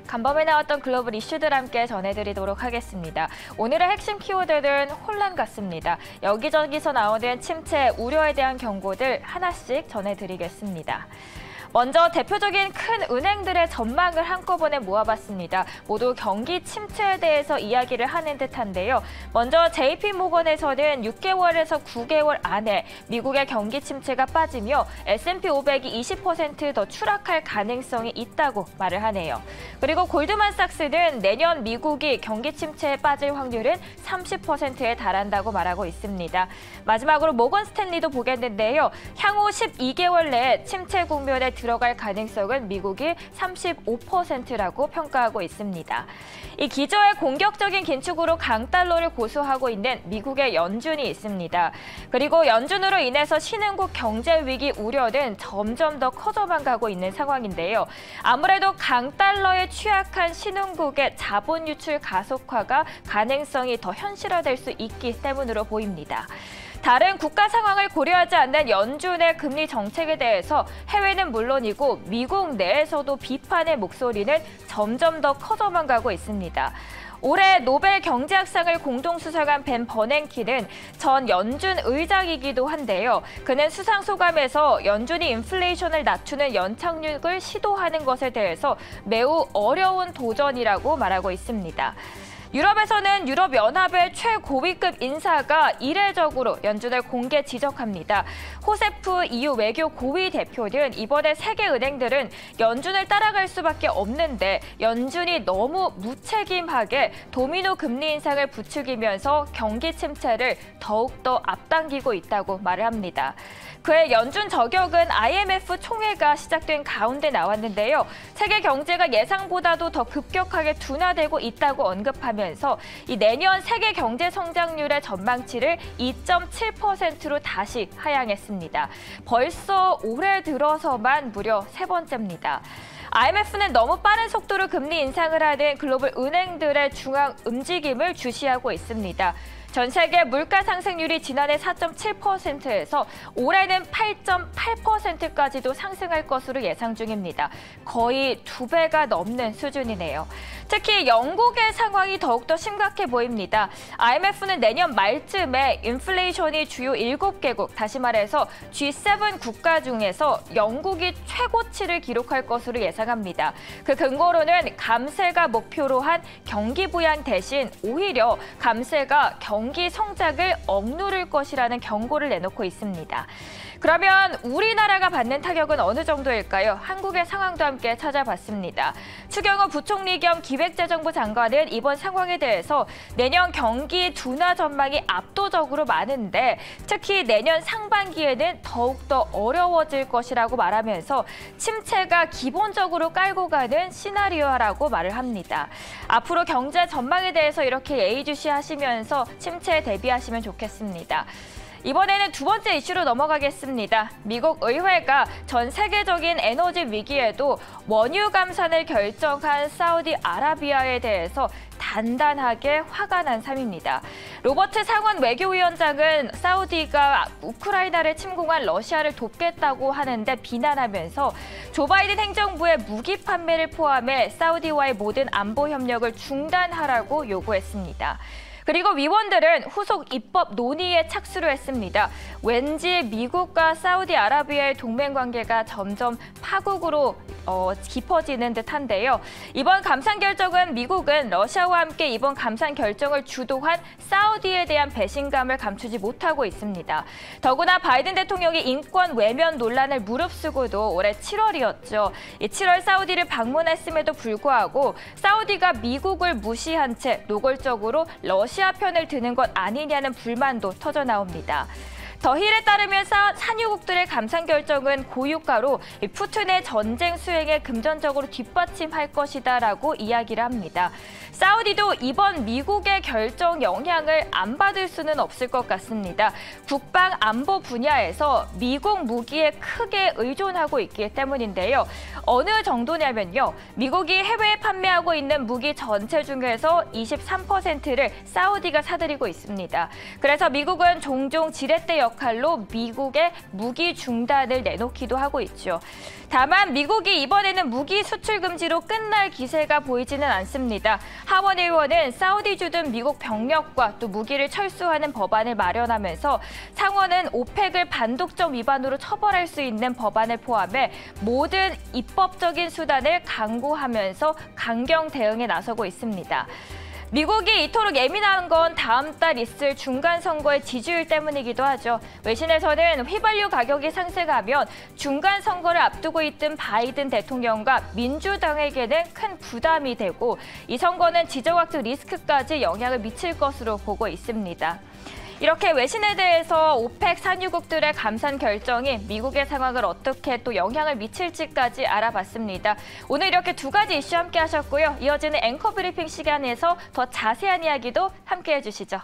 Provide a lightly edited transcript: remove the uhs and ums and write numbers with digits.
간밤에 나왔던 글로벌 이슈들 함께 전해드리도록 하겠습니다. 오늘의 핵심 키워드는 혼란 같습니다. 여기저기서 나오는 침체 우려에 대한 경고들 하나씩 전해드리겠습니다. 먼저 대표적인 큰 은행들의 전망을 한꺼번에 모아봤습니다. 모두 경기 침체에 대해서 이야기를 하는 듯한데요. 먼저 JP모건에서는 6개월에서 9개월 안에 미국의 경기 침체가 빠지며 S&P 500이 20% 더 추락할 가능성이 있다고 말을 하네요. 그리고 골드만삭스는 내년 미국이 경기 침체에 빠질 확률은 30%에 달한다고 말하고 있습니다. 마지막으로 모건 스탠리도 보겠는데요. 향후 12개월 내에 침체 국면에 들어갈 가능성은 미국이 35%라고 평가하고 있습니다. 이 기저의 공격적인 긴축으로 강달러를 고수하고 있는 미국의 연준이 있습니다. 그리고 연준으로 인해서 신흥국 경제 위기 우려는 점점 더 커져만 가고 있는 상황인데요. 아무래도 강달러에 취약한 신흥국의 자본 유출 가속화가 가능성이 더 현실화될 수 있기 때문으로 보입니다. 다른 국가 상황을 고려하지 않는 연준의 금리 정책에 대해서 해외는 물론이고 미국 내에서도 비판의 목소리는 점점 더 커져만 가고 있습니다. 올해 노벨 경제학상을 공동 수상한 벤 버냉키는 전 연준 의장이기도 한데요. 그는 수상 소감에서 연준이 인플레이션을 낮추는 연착륙을 시도하는 것에 대해서 매우 어려운 도전이라고 말하고 있습니다. 유럽에서는 유럽연합의 최고위급 인사가 이례적으로 연준을 공개 지적합니다. 호세프 EU 외교 고위 대표는 이번에 세계 은행들은 연준을 따라갈 수밖에 없는데 연준이 너무 무책임하게 도미노 금리 인상을 부추기면서 경기 침체를 더욱더 앞당기고 있다고 말을 합니다. 그의 연준 저격은 IMF 총회가 시작된 가운데 나왔는데요. 세계 경제가 예상보다도 더 급격하게 둔화되고 있다고 언급하면서 이 내년 세계 경제 성장률의 전망치를 2.7%로 다시 하향했습니다. 벌써 올해 들어서만 무려 세 번째입니다. IMF는 너무 빠른 속도로 금리 인상을 하는 글로벌 은행들의 중앙 움직임을 주시하고 있습니다. 전 세계 물가 상승률이 지난해 4.7%에서 올해는 8.8%까지도 상승할 것으로 예상 중입니다. 거의 2배가 넘는 수준이네요. 특히 영국의 상황이 더욱더 심각해 보입니다. IMF는 내년 말쯤에 인플레이션이 주요 7개국, 다시 말해서 G7 국가 중에서 영국이 최고치를 기록할 것으로 예상합니다. 그 근거로는 감세가 목표로 한 경기 부양 대신 오히려 감세가 경기 성장을 억누를 것이라는 경고를 내놓고 있습니다. 그러면 우리나라가 받는 타격은 어느 정도일까요? 한국의 상황도 함께 찾아봤습니다. 추경호 부총리 겸 기획재정부 장관은 이번 상황에 대해서 내년 경기 둔화 전망이 압도적으로 많은데 특히 내년 상반기에는 더욱더 어려워질 것이라고 말하면서 침체가 기본적으로 깔고 가는 시나리오라고 말을 합니다. 앞으로 경제 전망에 대해서 이렇게 예의주시하시면서 침체에 대비하시면 좋겠습니다. 이번에는 두 번째 이슈로 넘어가겠습니다. 미국 의회가 전 세계적인 에너지 위기에도 원유 감산을 결정한 사우디아라비아에 대해서 단단하게 화가 난 셈입니다. 로버트 상원 외교위원장은 사우디가 우크라이나를 침공한 러시아를 돕겠다고 하는데 비난하면서 조 바이든 행정부의 무기 판매를 포함해 사우디와의 모든 안보 협력을 중단하라고 요구했습니다. 그리고 위원들은 후속 입법 논의에 착수를 했습니다. 왠지 미국과 사우디아라비아의 동맹 관계가 점점 파국으로 깊어지는 듯한데요. 이번 감산 결정은 미국은 러시아와 함께 이번 감산 결정을 주도한 사우디에 대한 배신감을 감추지 못하고 있습니다. 더구나 바이든 대통령이 인권 외면 논란을 무릅쓰고도 올해 7월이었죠. 7월 사우디를 방문했음에도 불구하고 사우디가 미국을 무시한 채 노골적으로 러시아 편을 드는 것 아니냐는 불만도 터져나옵니다. 더힐에 따르면 산유국들의 감산 결정은 고유가로 푸틴의 전쟁 수행에 금전적으로 뒷받침할 것이다라고 이야기를 합니다. 사우디도 이번 미국의 결정 영향을 안 받을 수는 없을 것 같습니다. 국방 안보 분야에서 미국 무기에 크게 의존하고 있기 때문인데요. 어느 정도냐면요. 미국이 해외에 판매하고 있는 무기 전체 중에서 23%를 사우디가 사들이고 있습니다. 그래서 미국은 종종 지렛대 역할로 미국의 무기 중단을 내놓기도 하고 있죠. 다만 미국이 이번에는 무기 수출 금지로 끝날 기세가 보이지는 않습니다. 하원 의원은 사우디 주둔 미국 병력과 또 무기를 철수하는 법안을 마련하면서 상원은 오펙을 반독점 위반으로 처벌할 수 있는 법안을 포함해 모든 입법적인 수단을 강구하면서 강경 대응에 나서고 있습니다. 미국이 이토록 예민한 건 다음 달 있을 중간 선거의 지지율 때문이기도 하죠. 외신에서는 휘발유 가격이 상승하면 중간 선거를 앞두고 있던 바이든 대통령과 민주당에게는 큰 부담이 되고 이 선거는 지정학적 리스크까지 영향을 미칠 것으로 보고 있습니다. 이렇게 외신에 대해서 오펙 산유국들의 감산 결정이 미국의 상황을 어떻게 또 영향을 미칠지까지 알아봤습니다. 오늘 이렇게 두 가지 이슈 함께 하셨고요. 이어지는 앵커 브리핑 시간에서 더 자세한 이야기도 함께 해주시죠.